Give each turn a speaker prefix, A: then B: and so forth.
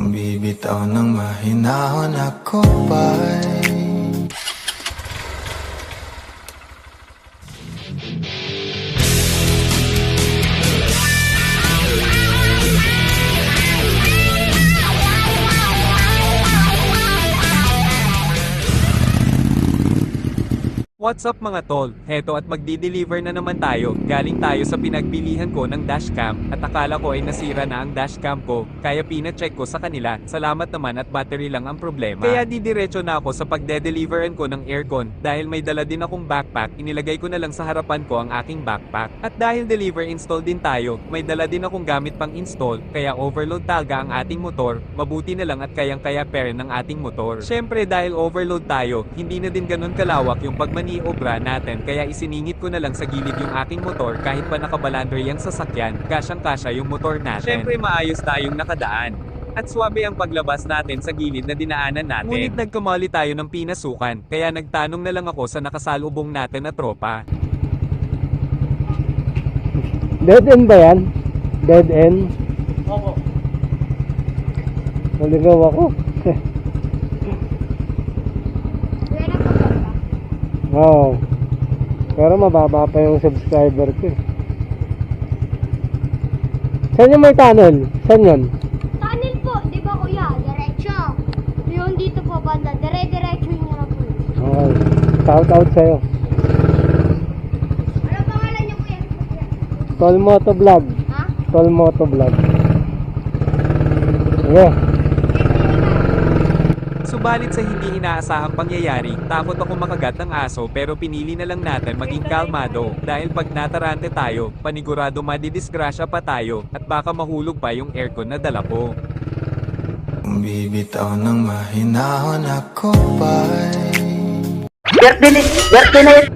A: Bibitaw ng mahinahon ako ba'y
B: What's up mga tol? Heto at magdi-deliver na naman tayo. Galing tayo sa pinagbilihan ko ng dashcam at akala ko ay nasira na ang dashcam ko, kaya pina-check ko sa kanila. Salamat naman at battery lang ang problema. Kaya didiretso na ako sa pagde-deliveran ko ng aircon. Dahil may dala din akong backpack, inilagay ko na lang sa harapan ko ang aking backpack. At dahil deliver install din tayo, may dala din akong gamit pang install, kaya overload talaga ang ating motor. Mabuti na lang at kayang-kaya pa rin ng ating motor. Syempre dahil overload tayo, hindi na din ganun kalawak yung obra natin, kaya isiningit ko na lang sa gilid yung aking motor kahit pa nakabalandre yung sasakyan, kasyang-kasya yung motor natin. Syempre maayos tayong nakadaan. At swabe ang paglabas natin sa gilid na dinaanan natin. Ngunit nagkamali tayo ng pinasukan, kaya nagtanong na lang ako sa nakasalubong natin na tropa.
C: Dead end ba yan? Dead end?
B: Oo.
C: Naligaw ako. Oo. Pero mababa pa yung subscriber ko. Saan yung may tunnel? Saan yun?
D: Tunnel po, di ba kuya? Diretso. Yung dito po banda, dire-diretso nyo na po.
C: Okay. Shout out sa'yo.
D: Ano pangalan niyo kuya?
C: Tol Moto Vlog.
D: Ha?
C: Tol Moto Vlog. Yeah.
B: Subalit sa hindi inaasahang pangyayari, takot ako makagat ng aso pero pinili na lang natin maging kalmado dahil pag natarante tayo, panigurado madidisgrasya pa tayo at baka mahulog pa yung aircon na dala ko.
A: Bibitaw ng mahinahon ako ba'y
E: Birthday na yun.